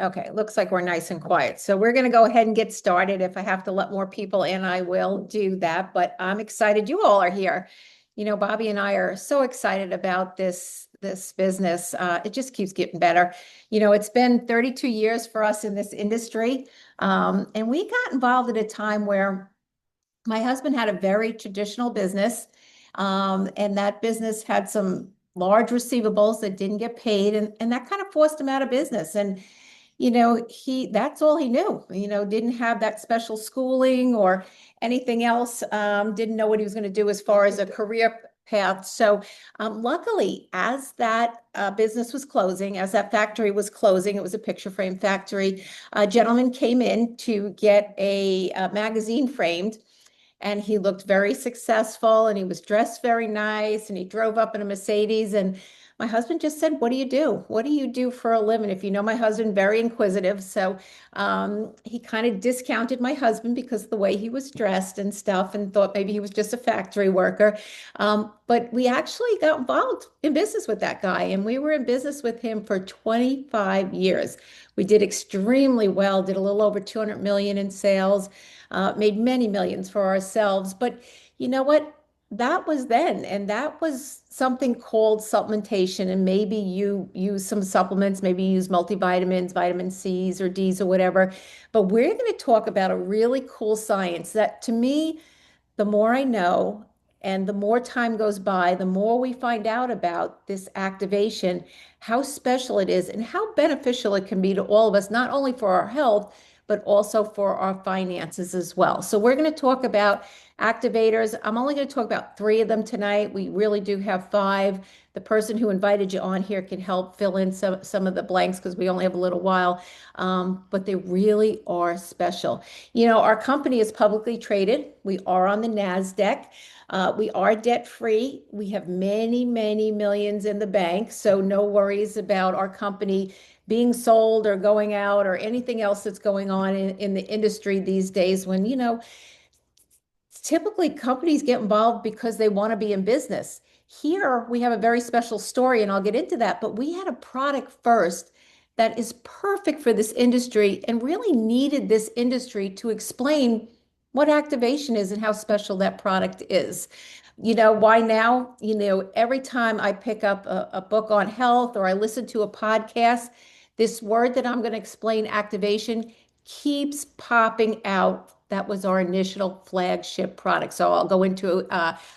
Okay, looks like we're nice and quiet. So we're going to go ahead and get started. If I have to let more people in, I will do that. But I'm excited you all are here. Bobby and I are so excited about this business. It just keeps getting better. It's been 32 years for us in this industry, and we got involved at a time where my husband had a very traditional business, and that business had some large receivables that didn't get paid, and that kind of forced him out of business. And that's all he knew, didn't have that special schooling or anything else, didn't know what he was going to do as far as a career path. So luckily, as that business was closing, as that factory was closing, it was a picture frame factory, a gentleman came in to get a magazine framed, and he looked very successful, and he was dressed very nice, and he drove up in a Mercedes. And my husband just said, "What do you do? What do you do for a living?" If you know my husband, very inquisitive. So he kind of discounted my husband because of the way he was dressed and stuff, and thought maybe he was just a factory worker. But we actually got involved in business with that guy, and we were in business with him for 25 years. We did extremely well, did a little over 200 million in sales, made many millions for ourselves. But you know what? That was then, and that was something called supplementation. And maybe you use some supplements, maybe you use multivitamins, vitamin C's or D's or whatever. But we're going to talk about a really cool science that, to me, the more I know and the more time goes by, the more we find out about this activation, how special it is, and how beneficial it can be to all of us, not only for our health, but also for our finances as well. So we're going to talk about activators. I'm only going to talk about three of them tonight. We really do have five. The person who invited you on here can help fill in some of the blanks because we only have a little while. But they really are special. Our company is publicly traded. We are on the NASDAQ. We are debt free. We have many, many millions in the bank. So no worries about our company being sold or going out or anything else that's going on in the industry these days when, typically companies get involved because they want to be in business. Here we have a very special story, and I'll get into that, but we had a product first that is perfect for this industry and really needed this industry to explain what activation is and how special that product is. Why now? Every time I pick up a book on health or I listen to a podcast, this word that I'm going to explain, activation, keeps popping out. That was our initial flagship product. So I'll go into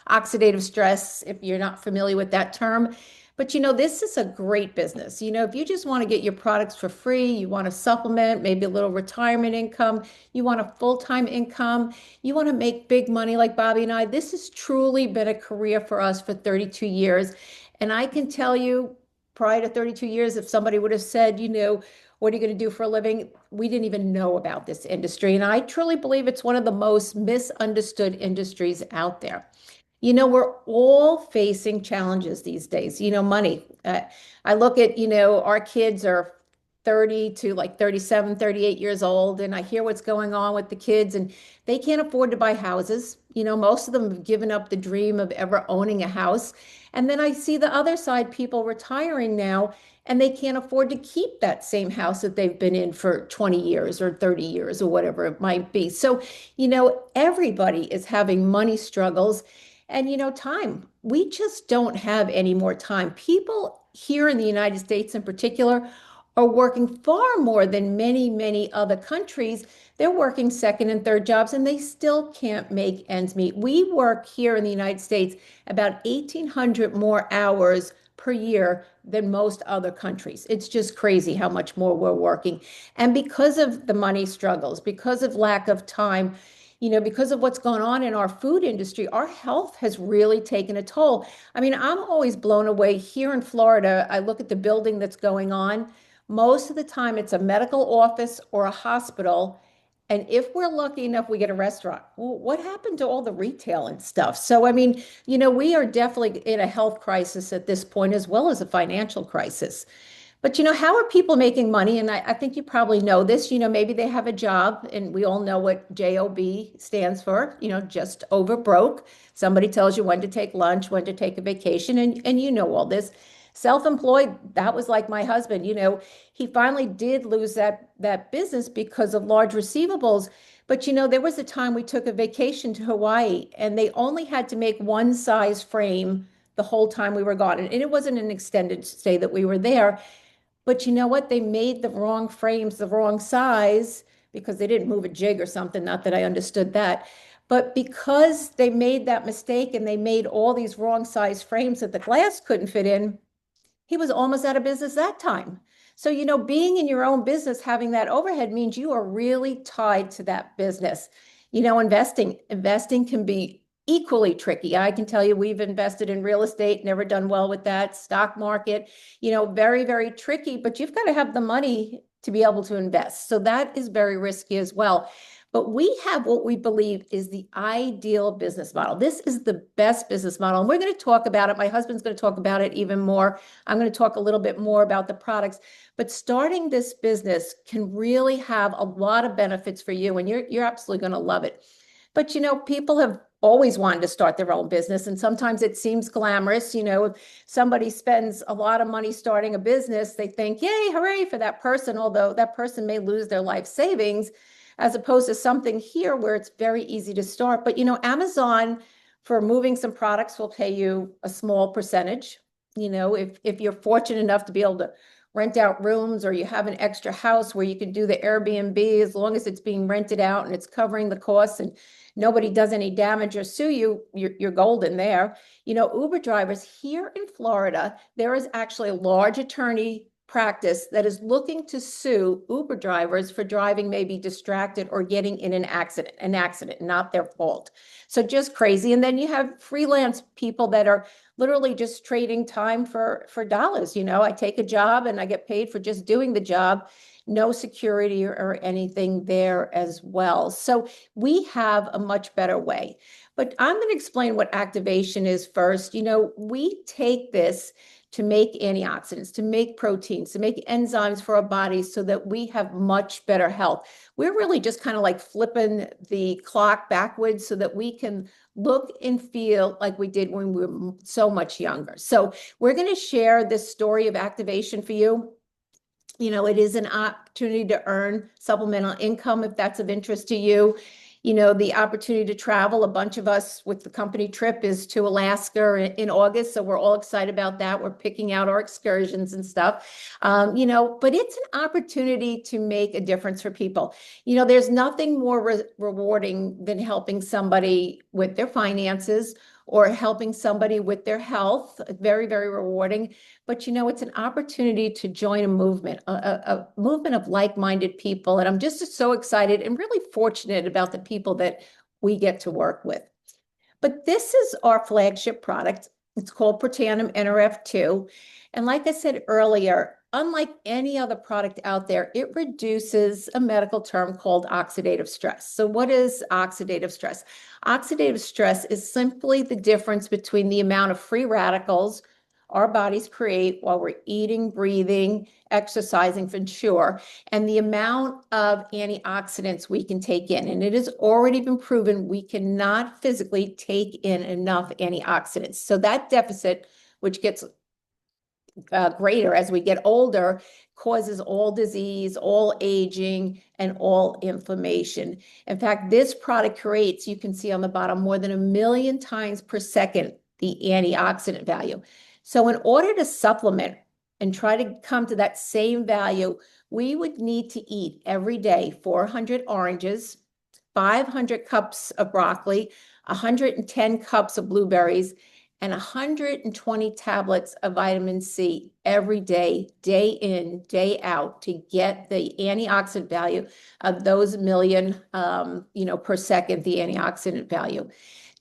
oxidative stress if you're not familiar with that term. But this is a great business. If you just want to get your products for free, you want to supplement, maybe a little retirement income, you want a full-time income, you want to make big money like Bobby and I, this has truly been a career for us for 32 years. And I can tell you, prior to 32 years, if somebody would have said, what are you going to do for a living? We didn't even know about this industry. And I truly believe it's one of the most misunderstood industries out there. We're all facing challenges these days, money. I look at, our kids are 30 to like 37, 38 years old, and I hear what's going on with the kids, and they can't afford to buy houses. Most of them have given up the dream of ever owning a house. And then I see the other side, people retiring now, and they can't afford to keep that same house that they've been in for 20 years or 30 years or whatever it might be. So, everybody is having money struggles. And time, we just don't have any more time. People here in the United States in particular are working far more than many, many other countries. They're working second and third jobs, and they still can't make ends meet. We work here in the United States about 1,800 more hours per year than most other countries. It's just crazy how much more we're working. And because of the money struggles, because of lack of time, because of what's going on in our food industry, our health has really taken a toll. I mean, I'm always blown away here in Florida. I look at the building that's going on. Most of the time, it's a medical office or a hospital. And if we're lucky enough, we get a restaurant. Well, what happened to all the retail and stuff? So, I mean, we are definitely in a health crisis at this point, as well as a financial crisis. But how are people making money? And I think you probably know this. Maybe they have a job, and we all know what JOB stands for, just over broke. Somebody tells you when to take lunch, when to take a vacation, and you know all this. Self-employed, that was like my husband, he finally did lose that business because of large receivables. But there was a time we took a vacation to Hawaii and they only had to make one size frame the whole time we were gone. And it wasn't an extended stay that we were there. But you know what? They made the wrong frames the wrong size because they didn't move a jig or something. Not that I understood that. But because they made that mistake and they made all these wrong size frames that the glass couldn't fit in, he was almost out of business that time. So, being in your own business, having that overhead means you are really tied to that business. Investing can be equally tricky. I can tell you we've invested in real estate, never done well with that. Stock market, very, very tricky, but you've got to have the money to be able to invest. So that is very risky as well. But we have what we believe is the ideal business model. This is the best business model. And we're going to talk about it. My husband's going to talk about it even more. I'm going to talk a little bit more about the products. But starting this business can really have a lot of benefits for you, and you're absolutely going to love it. But people have always wanted to start their own business, and sometimes it seems glamorous. If somebody spends a lot of money starting a business, they think, yay, hooray for that person, although that person may lose their life savings, as opposed to something here where it's very easy to start. But Amazon, for moving some products, will pay you a small percentage. If you're fortunate enough to be able to rent out rooms, or you have an extra house where you can do the Airbnb, as long as it's being rented out and it's covering the costs and nobody does any damage or sue you, you're golden there. Uber drivers here in Florida, there is actually a large attorney practice that is looking to sue Uber drivers for driving maybe distracted or getting in an accident, not their fault. So just crazy. And then you have freelance people that are literally just trading time for dollars. I take a job and I get paid for just doing the job. No security or anything there as well. So we have a much better way. But I'm going to explain what activation is first. We take this to make antioxidants, to make proteins, to make enzymes for our bodies so that we have much better health. We're really just kind of like flipping the clock backwards so that we can look and feel like we did when we were so much younger. So we're going to share this story of activation for you. It is an opportunity to earn supplemental income if that's of interest to you. The opportunity to travel. A bunch of us with the company trip is to Alaska in August. So we're all excited about that. We're picking out our excursions and stuff. But it's an opportunity to make a difference for people. There's nothing more rewarding than helping somebody with their finances or helping somebody with their health. Very, very rewarding. But it's an opportunity to join a movement, a movement of like-minded people. And I'm just so excited and really fortunate about the people that we get to work with. But this is our flagship product. It's called Protandim NRF2. And like I said earlier, unlike any other product out there, it reduces a medical term called oxidative stress. So what is oxidative stress? Oxidative stress is simply the difference between the amount of free radicals our bodies create while we're eating, breathing, exercising for sure, and the amount of antioxidants we can take in. And it has already been proven we cannot physically take in enough antioxidants. So that deficit, which gets greater as we get older, causes all disease, all aging, and all inflammation. In fact, this product creates, you can see on the bottom, more than 1 million times per second the antioxidant value. So in order to supplement and try to come to that same value, we would need to eat every day 400 oranges, 500 cups of broccoli, 110 cups of blueberries, and 120 tablets of vitamin C every day, day in, day out, to get the antioxidant value of those 1 million, per second, the antioxidant value.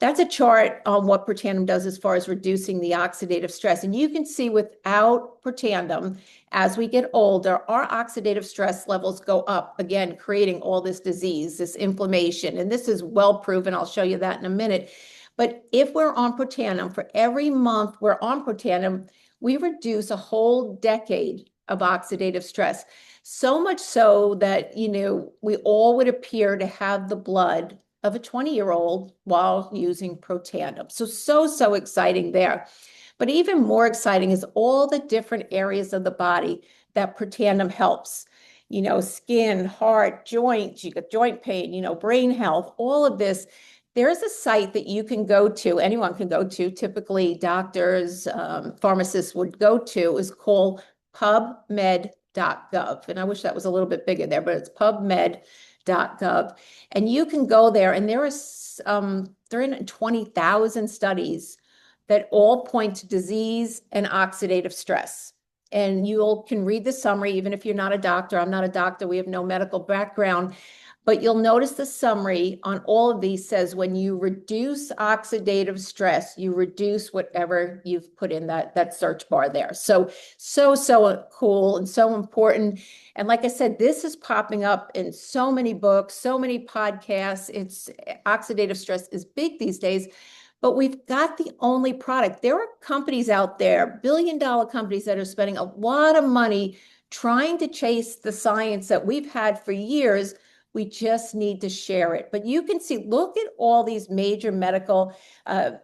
That's a chart on what Protandim does as far as reducing the oxidative stress. And you can see without Protandim, as we get older, our oxidative stress levels go up, again, creating all this disease, this inflammation. And this is well proven. I'll show you that in a minute. But if we're on Protandim, for every month we're on Protandim, we reduce a whole decade of oxidative stress. So much so that, we all would appear to have the blood of a 20-year-old while using Protandim. So exciting there. But even more exciting is all the different areas of the body that Protandim helps. Skin, heart, joints, you got joint pain, brain health, all of this. There's a site that you can go to, anyone can go to, typically doctors, pharmacists would go to, is called pubmed.gov. And I wish that was a little bit bigger there, but it's pubmed.gov. And you can go there, and there are 320,000 studies that all point to disease and oxidative stress. And you can read the summary, even if you're not a doctor. I'm not a doctor. We have no medical background. But you'll notice the summary on all of these says when you reduce oxidative stress, you reduce whatever you've put in that search bar there. So cool and so important. And like I said, this is popping up in so many books, so many podcasts. Oxidative stress is big these days. But we've got the only product. There are companies out there, billion-dollar companies, that are spending a lot of money trying to chase the science that we've had for years. We just need to share it. But you can see, look at all these major medical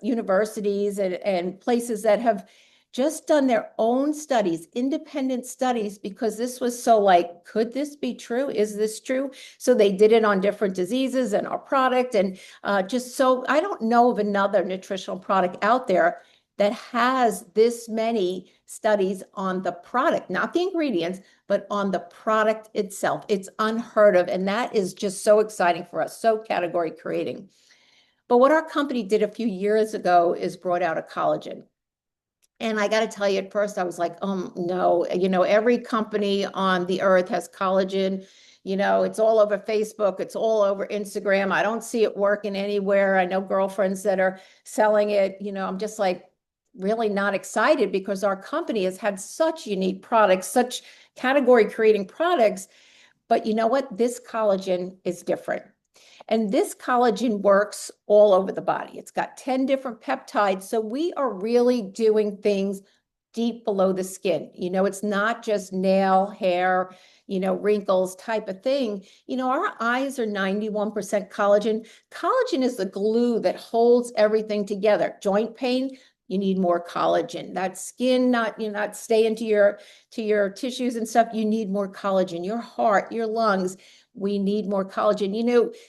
universities and places that have just done their own studies, independent studies, because this was so like, could this be true? Is this true? So they did it on different diseases and our product. And just so I don't know of another nutritional product out there that has this many studies on the product, not the ingredients, but on the product itself. It's unheard of. And that is just so exciting for us, so category creating. But what our company did a few years ago is brought out a collagen. And I got to tell you, at first I was like, oh no, every company on the earth has collagen. It's all over Facebook. It's all over Instagram. I don't see it working anywhere. I know girlfriends that are selling it. I'm just like really not excited because our company has had such unique products, such category creating products. But you know what? This collagen is different. And this collagen works all over the body. It's got 10 different peptides. So we are really doing things deep below the skin. It's not just nail, hair, wrinkles type of thing. Our eyes are 91% collagen. Collagen is the glue that holds everything together. Joint pain, you need more collagen. That skin not staying to your tissues and stuff, you need more collagen. Your heart, your lungs, we need more collagen.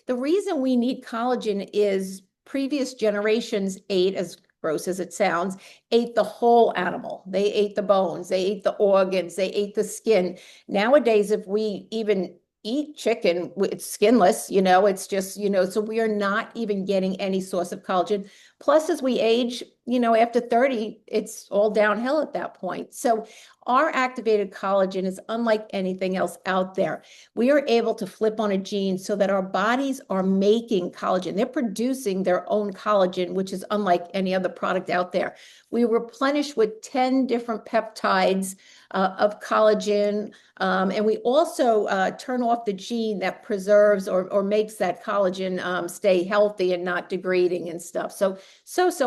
The reason we need collagen is previous generations ate, as gross as it sounds, ate the whole animal. They ate the bones, they ate the organs, they ate the skin. Nowadays, if we even eat chicken, it's skinless, it's just, so we are not even getting any source of collagen. Plus, as we age, after 30, it's all downhill at that point. So our activated collagen is unlike anything else out there. We are able to flip on a gene so that our bodies are making collagen. They're producing their own collagen, which is unlike any other product out there. We replenish with 10 different peptides of collagen. And we also turn off the gene that preserves or makes that collagen stay healthy and not degrading and stuff. So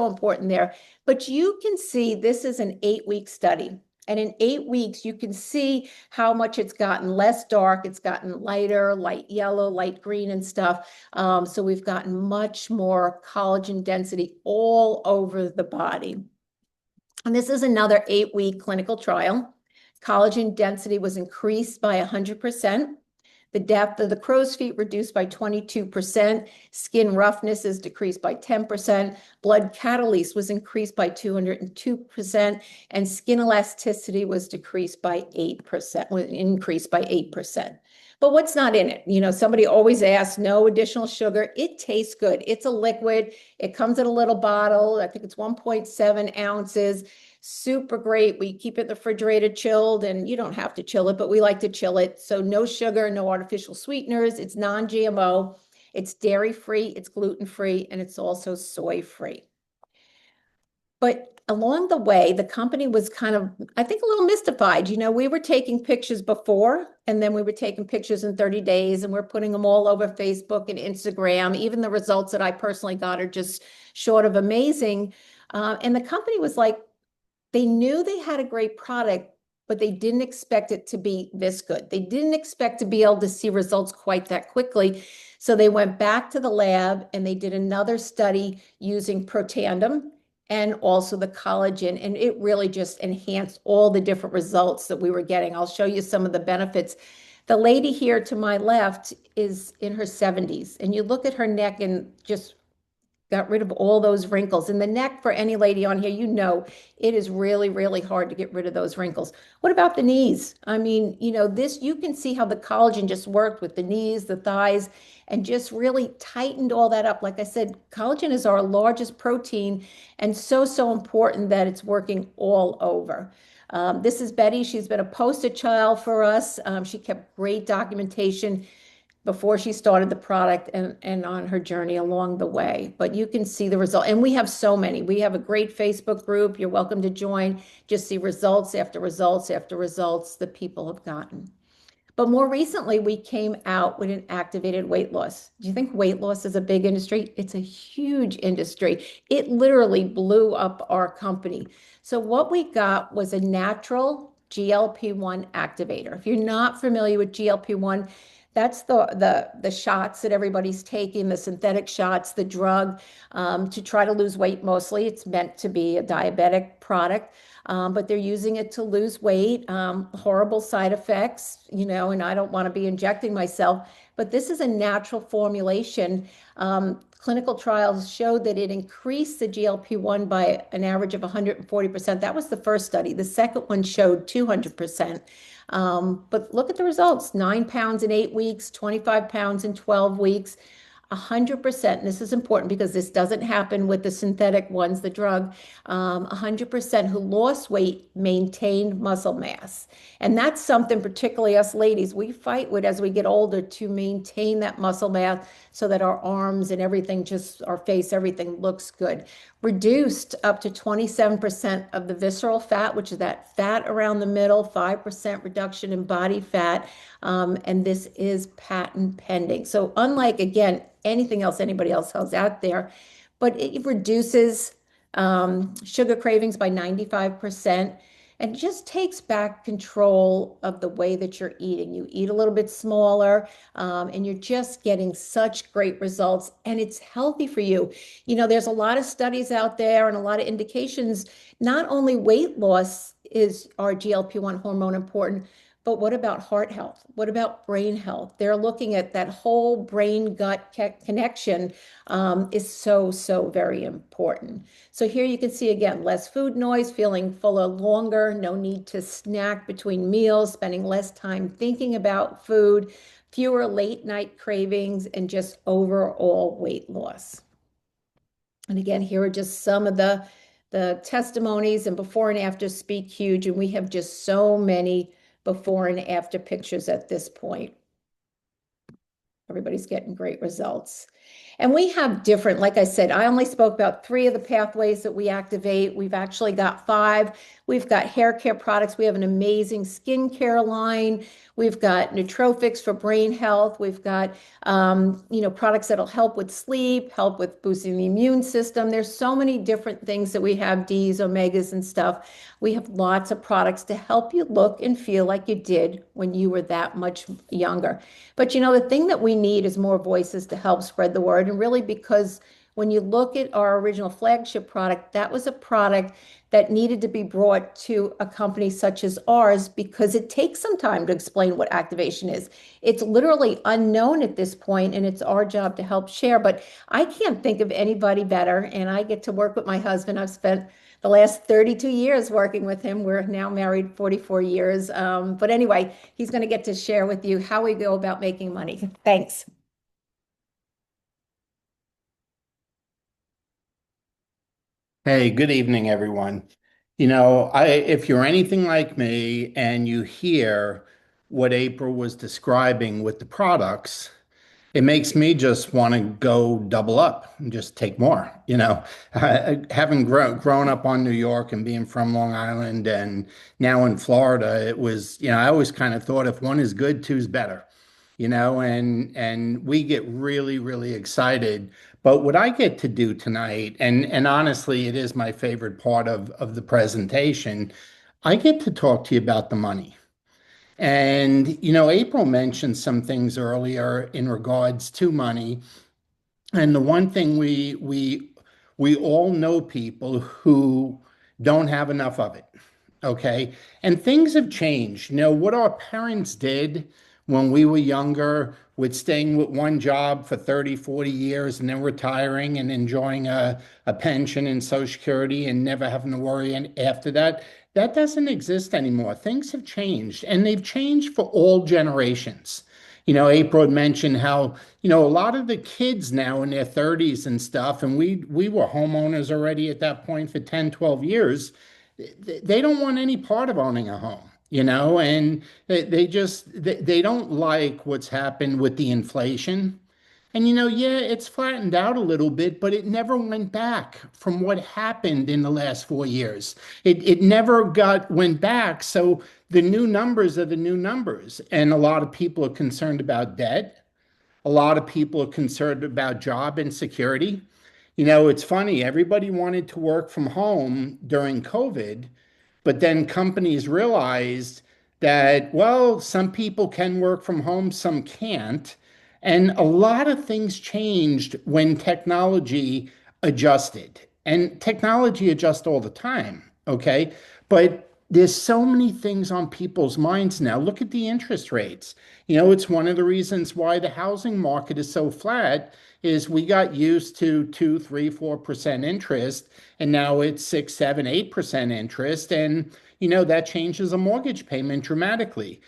important there. But you can see this is an 8-week study. And in 8 weeks, you can see how much it's gotten less dark. It's gotten lighter, light yellow, light green and stuff. So we've gotten much more collagen density all over the body. And this is another 8-week clinical trial. Collagen density was increased by 100%. The depth of the crow's feet reduced by 22%. Skin roughness is decreased by 10%. Blood catalase was increased by 202%. And skin elasticity was decreased by 8%, increased by 8%. But what's not in it? Somebody always asks, no additional sugar. It tastes good. It's a liquid. It comes in a little bottle. I think it's 1.7 ounces. Super great. We keep it in the refrigerator chilled, and you don't have to chill it, but we like to chill it. So no sugar, no artificial sweeteners. It's non-GMO. It's dairy-free, it's gluten-free, and it's also soy-free. But along the way, the company was kind of, I think, a little mystified. We were taking pictures before, and then we were taking pictures in 30 days, and we're putting them all over Facebook and Instagram. Even the results that I personally got are just short of amazing. And the company was like, they knew they had a great product, but they didn't expect it to be this good. They didn't expect to be able to see results quite that quickly. So they went back to the lab and they did another study using Protandim and also the collagen. And it really just enhanced all the different results that we were getting. I'll show you some of the benefits. The lady here to my left is in her 70s, and you look at her neck and just got rid of all those wrinkles. In the neck, for any lady on here, it is really, really hard to get rid of those wrinkles. What about the knees? I mean, this, you can see how the collagen just worked with the knees, the thighs, and just really tightened all that up. Like I said, collagen is our largest protein and so, so important that it's working all over. This is Betty. She's been a poster child for us. She kept great documentation before she started the product and on her journey along the way. But you can see the result. And we have so many. We have a great Facebook group. You're welcome to join. Just see results after results after results that people have gotten. But more recently, we came out with an activated weight loss. Do you think weight loss is a big industry? It's a huge industry. It literally blew up our company. So what we got was a natural GLP-1 activator. If you're not familiar with GLP-1, that's the shots that everybody's taking, the synthetic shots, the drug to try to lose weight mostly. It's meant to be a diabetic product, but they're using it to lose weight. Horrible side effects, and I don't want to be injecting myself, but this is a natural formulation. Clinical trials showed that it increased the GLP-1 by an average of 140%. That was the first study. The second one showed 200%. But look at the results, 9 pounds in 8 weeks, 25 pounds in 12 weeks, 100%. And this is important because this doesn't happen with the synthetic ones, the drug. 100% who lost weight maintained muscle mass. And that's something, particularly us ladies, we fight with as we get older to maintain that muscle mass so that our arms and everything, just our face, everything looks good. Reduced up to 27% of the visceral fat, which is that fat around the middle, 5% reduction in body fat. And this is patent pending. So unlike, again, anything else anybody else has out there, but it reduces sugar cravings by 95% and just takes back control of the way that you're eating. You eat a little bit smaller, and you're just getting such great results, and it's healthy for you. There's a lot of studies out there and a lot of indications. Not only weight loss is our GLP-1 hormone important, but what about heart health? What about brain health? They're looking at that whole brain gut connection is so, so very important. So here you can see again, less food noise, feeling fuller longer, no need to snack between meals, spending less time thinking about food, fewer late night cravings, and just overall weight loss. And again, here are just some of the testimonies, and before and after speak huge. And we have just so many before and after pictures at this point. Everybody's getting great results. And we have different, like I said, I only spoke about 3 of the pathways that we activate. We've actually got 5. We've got hair care products. We have an amazing skincare line. We've got nootropics for brain health. We've got, products that'll help with sleep, help with boosting the immune system. There's so many different things that we have, Ds, omegas, and stuff. We have lots of products to help you look and feel like you did when you were that much younger. But the thing that we need is more voices to help spread the word. And really, because when you look at our original flagship product, that was a product that needed to be brought to a company such as ours because it takes some time to explain what activation is. It's literally unknown at this point, and it's our job to help share. But I can't think of anybody better, and I get to work with my husband. I've spent the last 32 years working with him. We're now married 44 years. But anyway, he's going to get to share with you how we go about making money. Thanks. Hey, good evening, everyone. If you're anything like me and you hear what April was describing with the products, it makes me just want to go double up and just take more. Having grown up on New York and being from Long Island and now in Florida, it was, I always kind of thought if one is good, two's better. And we get really, really excited. But what I get to do tonight, and honestly, it is my favorite part of the presentation, I get to talk to you about the money. And, April mentioned some things earlier in regards to money. And the one thing we we all know people who don't have enough of it. Okay. And things have changed. What our parents did when we were younger with staying with one job for 30, 40 years and then retiring and enjoying a pension and Social Security and never having to worry after that, that doesn't exist anymore. Things have changed and they've changed for all generations. April had mentioned how, a lot of the kids now in their 30s and stuff, and we were homeowners already at that point for 10, 12 years. They don't want any part of owning a home, and they don't like what's happened with the inflation. And yeah, it's flattened out a little bit, but it never went back from what happened in the last 4 years. It never went back. So the new numbers are the new numbers. And a lot of people are concerned about debt. A lot of people are concerned about job insecurity. It's funny, everybody wanted to work from home during COVID, but then companies realized that, well, some people can work from home, some can't. And a lot of things changed when technology adjusted. And technology adjusts all the time, okay? But there's so many things on people's minds now. Look at the interest rates. It's one of the reasons why the housing market is so flat is we got used to 2, 3, 4% interest, and now it's 6, 7, 8% interest. And that changes a mortgage payment dramatically.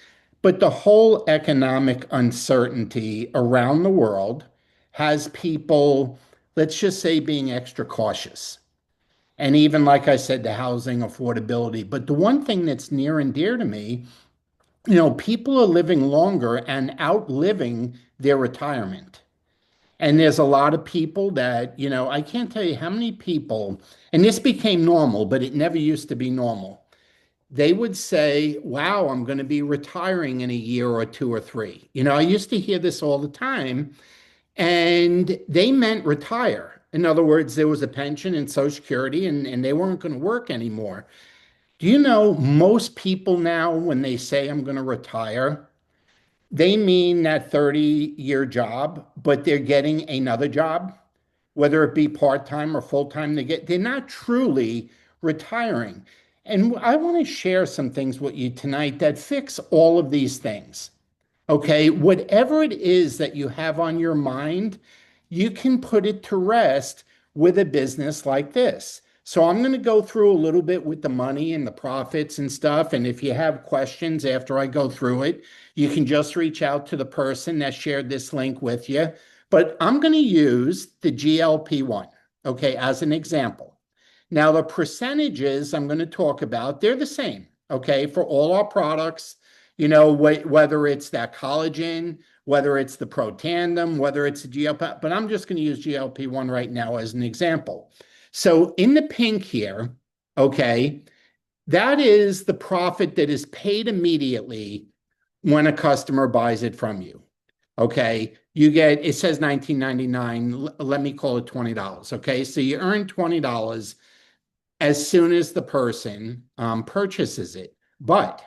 But the whole economic uncertainty around the world has people, let's just say, being extra cautious. And even like I said, the housing affordability. But the one thing that's near and dear to me, people are living longer and outliving their retirement. And there's a lot of people that, I can't tell you how many people, and this became normal, but it never used to be normal. They would say, wow, I'm going to be retiring in a year or two or three. I used to hear this all the time, and they meant retire. In other words, there was a pension and Social Security, and they weren't going to work anymore. Do you know most people now, when they say I'm going to retire, they mean that 30-year job, but they're getting another job, whether it be part-time or full-time. They're not truly retiring. And I want to share some things with you tonight that fix all of these things. Okay, whatever it is that you have on your mind, you can put it to rest with a business like this. So I'm going to go through a little bit with the money and the profits and stuff. And if you have questions after I go through it, you can just reach out to the person that shared this link with you. But I'm going to use the GLP-1, okay, as an example. Now, the percentages I'm going to talk about, they're the same, okay, for all our products, whether it's that collagen, whether it's the Protandim, whether it's the GLP, but I'm just going to use GLP-1 right now as an example. So in the pink here, okay, that is the profit that is paid immediately when a customer buys it from you. Okay, it says $19.99. Let me call it $20. Okay, so you earn $20 as soon as the person purchases it. But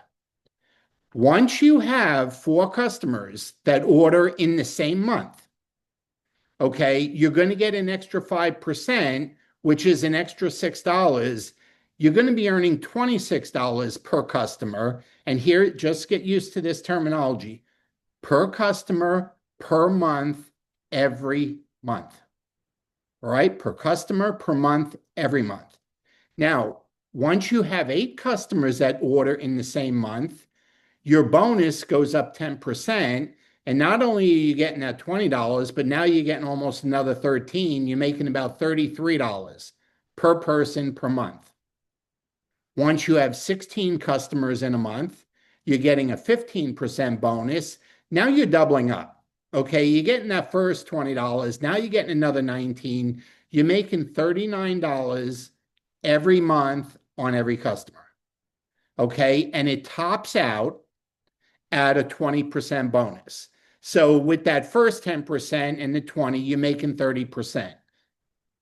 once you have 4 customers that order in the same month, okay, you're going to get an extra 5%, which is an extra $6. You're going to be earning $26 per customer. And here, just get used to this terminology: per customer, per month, every month. All right, per customer, per month, every month. Now, once you have 8 customers that order in the same month, your bonus goes up 10%. And not only are you getting that $20, but now you're getting almost another 13. You're making about $33 per person per month. Once you have 16 customers in a month, you're getting a 15% bonus. Now you're doubling up. Okay, you're getting that first $20. Now you're getting another 19. You're making $39 every month on every customer. Okay, and it tops out at a 20% bonus. So with that first 10% and the 20, you're making 30%.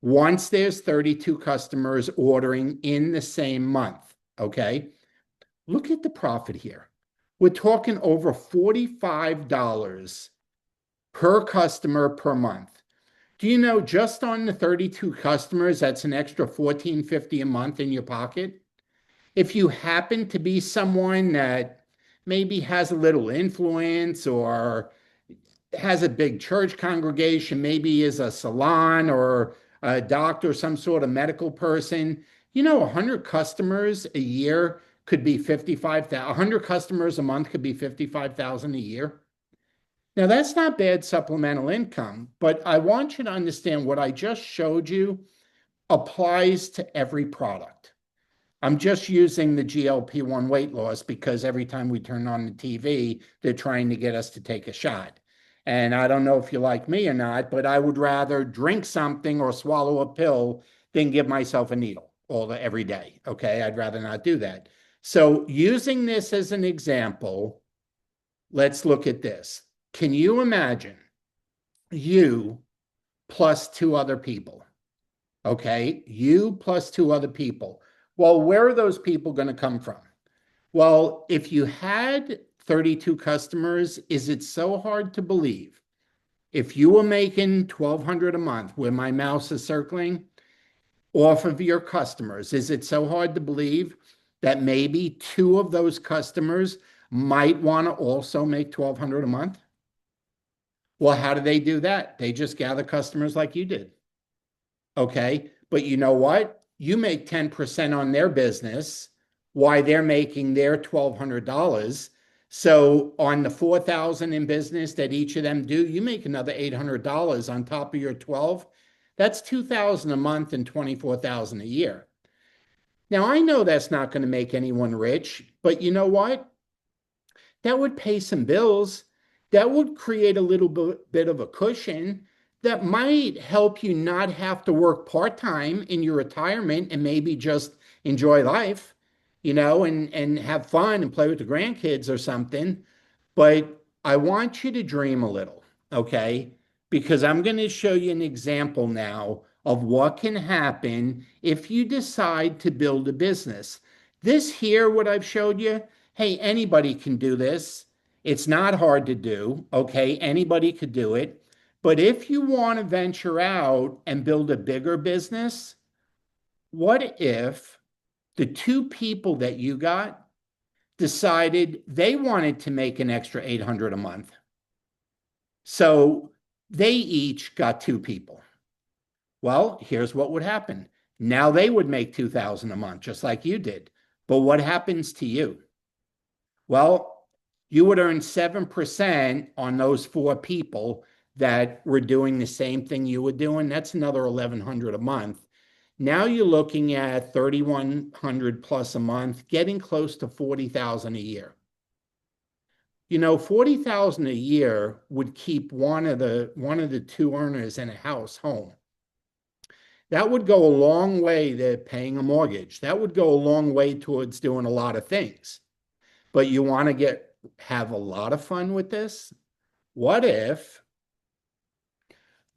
Once there's 32 customers ordering in the same month, okay? Look at the profit here. We're talking over $45 per customer per month. Do you know just on the 32 customers, that's an extra 14.50 a month in your pocket? If you happen to be someone that maybe has a little influence or has a big church congregation, maybe is a salon or a doctor, some sort of medical person, 100 customers a year could be 55,000. 100 customers a month could be 55,000 a year. Now, that's not bad supplemental income, but I want you to understand what I just showed you applies to every product. I'm just using the GLP-1 weight loss because every time we turn on the TV, they're trying to get us to take a shot. And I don't know if you like me or not, but I would rather drink something or swallow a pill than give myself a needle every day. Okay, I'd rather not do that. So using this as an example, let's look at this. Can you imagine you plus two other people? Okay, you plus two other people. Well, where are those people going to come from? Well, if you had 32 customers, is it so hard to believe? If you were making 1,200 a month, where my mouse is circling, off of your customers, is it so hard to believe that maybe two of those customers might want to also make 1,200 a month? Well, how do they do that? They just gather customers like you did. Okay. But you know what? You make 10% on their business while they're making their $1,200. So on the 4,000 in business that each of them do, you make another $800 on top of your 12. That's 2,000 a month and 24,000 a year. Now I know that's not going to make anyone rich, but you know what? That would pay some bills. That would create a little bit of a cushion that might help you not have to work part-time in your retirement and maybe just enjoy life, and have fun and play with the grandkids or something. But I want you to dream a little, okay? Because I'm going to show you an example now of what can happen if you decide to build a business. This here, what I've showed you, hey, anybody can do this. It's not hard to do, okay? Anybody could do it. But if you want to venture out and build a bigger business, what if the two people that you got decided they wanted to make an extra 800 a month? So they each got two people. Well, here's what would happen. Now they would make 2,000 a month, just like you did. But what happens to you? Well, you would earn 7% on those four people that were doing the same thing you were doing. That's another 1,100 a month. Now you're looking at 3,100 plus a month, getting close to 40,000 a year. 40,000 a year would keep one of the two earners in a house home. That would go a long way to paying a mortgage. That would go a long way towards doing a lot of things. But you want to have a lot of fun with this? What if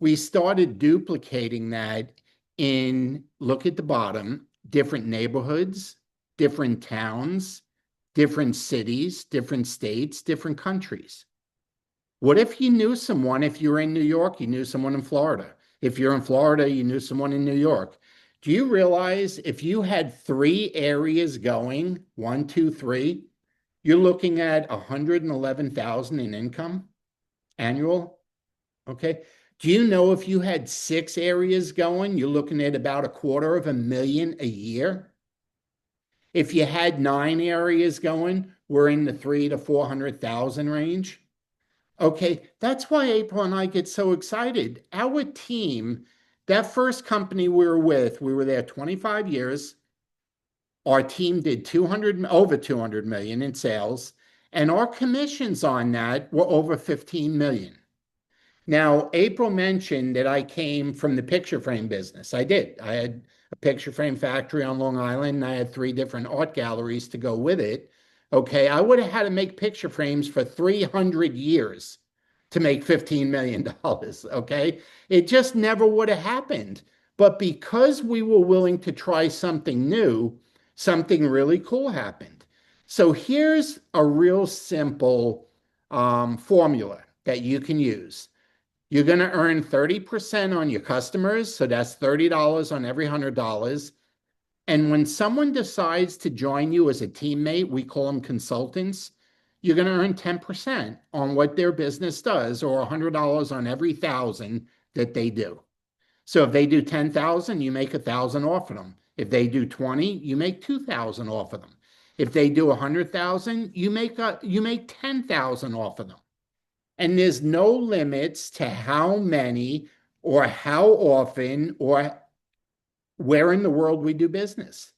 we started duplicating that look at the bottom, different neighborhoods, different towns, different cities, different states, different countries? What if you knew someone, if you're in New York, you knew someone in Florida? If you're in Florida, you knew someone in New York. Do you realize if you had three areas going, one, two, three, you're looking at 111,000 in income annual? Okay. Do you know if you had six areas going, you're looking at about $250,000 a year? If you had nine areas going, we're in the 300,000 to 400,000 range. Okay, that's why April and I get so excited. Our team, that first company we were with, we were there 25 years. Our team did over 200 million in sales, and our commissions on that were over 15 million. Now, April mentioned that I came from the picture frame business. I did. I had a picture frame factory on Long Island, and I had three different art galleries to go with it. Okay, I would have had to make picture frames for 300 years to make $15 million. Okay, it just never would have happened. But because we were willing to try something new, something really cool happened. So here's a real simple formula that you can use. You're going to earn 30% on your customers. So that's $30 on every $100. And when someone decides to join you as a teammate, we call them consultants, you're going to earn 10% on what their business does, or $100 on every thousand that they do. So if they do 10,000, you make 1,000 off of them. If they do 20, you make 2,000 off of them. If they do 100,000, you make 10,000 off of them. And there's no limits to how many or how often or where in the world we do business.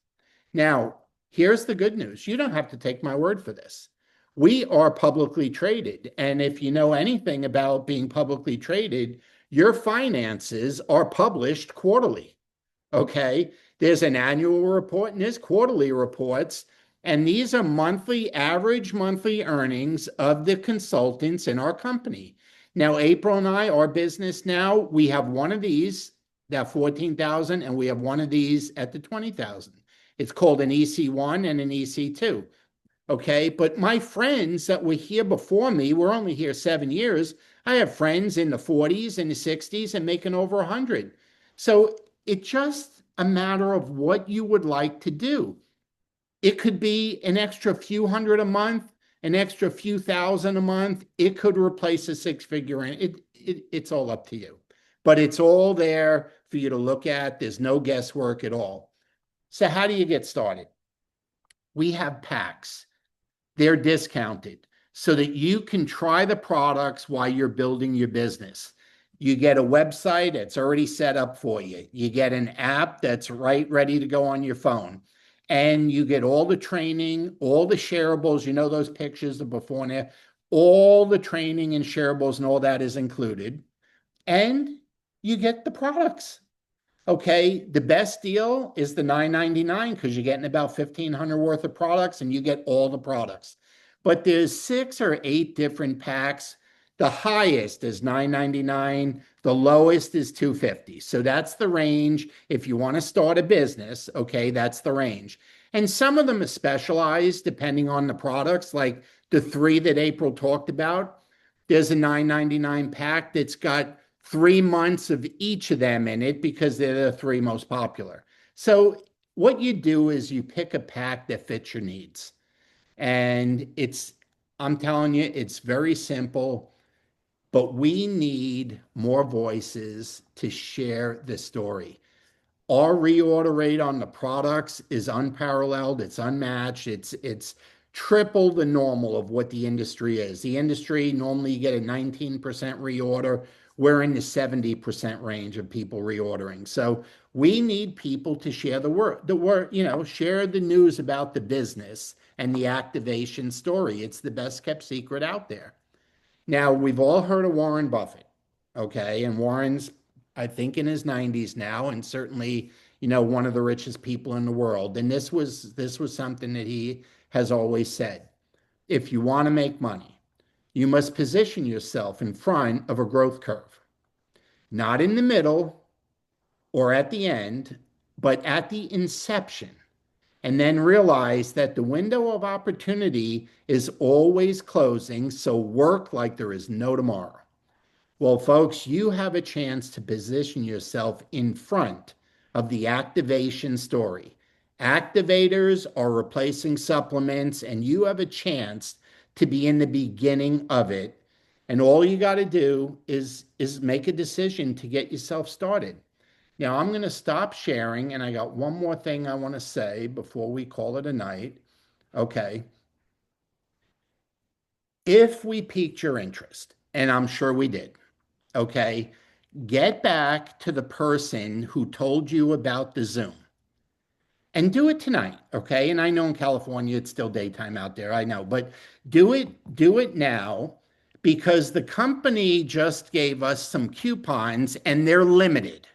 Now, here's the good news. You don't have to take my word for this. We are publicly traded. And if you know anything about being publicly traded, your finances are published quarterly. Okay. There's an annual report and there's quarterly reports. And these are average monthly earnings of the consultants in our company. Now, April and I, our business now, we have one of these, that 14,000, and we have one of these at the 20,000. It's called an EC1 and an EC2. Okay. But my friends that were here before me, we're only here 7 years. I have friends in the 40s and the 60s and making over 100. So it's just a matter of what you would like to do. It could be an extra few hundred a month, an extra few thousand a month. It could replace a six-figure. It's all up to you. But it's all there for you to look at. There's no guesswork at all. So how do you get started? We have packs. They're discounted so that you can try the products while you're building your business. You get a website that's already set up for you. You get an app that's ready to go on your phone. And you get all the training, all the shareables, those pictures of before and after, all the training and shareables and all that is included. And you get the products. Okay, the best deal is the $9.99 because you're getting about 1,500 worth of products and you get all the products. But there's 6 or 8 different packs. The highest is $9.99. The lowest is $250. So that's the range. If you want to start a business, okay, that's the range. And some of them are specialized depending on the products, like the 3 that April talked about. There's a $9.99 pack that's got 3 months of each of them in it because they're the 3 most popular. So what you do is you pick a pack that fits your needs. And I'm telling you, it's very simple, but we need more voices to share the story. Our reorder rate on the products is unparalleled. It's unmatched. It's triple the normal of what the industry is. The industry, normally you get a 19% reorder. We're in the 70% range of people reordering. So we need people to share share the news about the business and the activation story. It's the best kept secret out there. Now, we've all heard of Warren Buffett, okay? And Warren's, I think, in his 90s now, and certainly, one of the richest people in the world. And this was something that he has always said. If you want to make money, you must position yourself in front of a growth curve, not in the middle or at the end, but at the inception. And then realize that the window of opportunity is always closing. So work like there is no tomorrow. Well, folks, you have a chance to position yourself in front of the activation story. Activators are replacing supplements, and you have a chance to be in the beginning of it. And all you got to do is make a decision to get yourself started. Now, I'm going to stop sharing, and I got one more thing I want to say before we call it a night. Okay. If we piqued your interest, and I'm sure we did, okay, get back to the person who told you about the Zoom and do it tonight, okay? And I know in California it's still daytime out there, I know, but do it now because the company just gave us some coupons and they're limited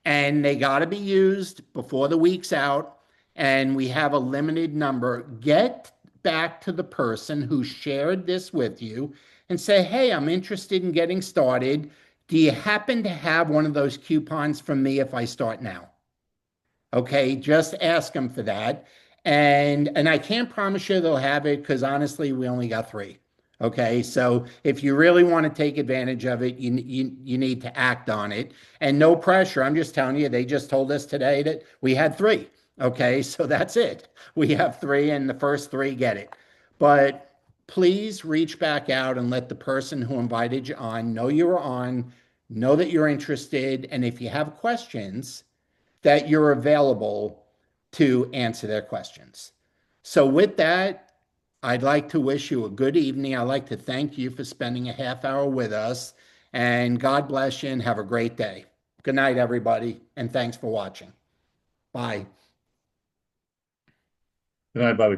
and they got to be used before the week's out and we have a limited number. Get back to the person who shared this with you and say, hey, I'm interested in getting started. Do you happen to have one of those coupons from me if I start now? Okay, just ask them for that. And I can't promise you they'll have it because honestly, we only got 3. Okay, so if you really want to take advantage of it, you need to act on it. And no pressure. I'm just telling you, they just told us today that we had three. Okay, so that's it. We have three, and the first three get it. But please reach back out and let the person who invited you on know you're on, know that you're interested, and if you have questions, that you're available to answer their questions. So, with that, I'd like to wish you a good evening. I'd like to thank you for spending a half hour with us. And God bless you and have a great day. Good night, everybody. And thanks for watching. Bye. Good night, Bobby.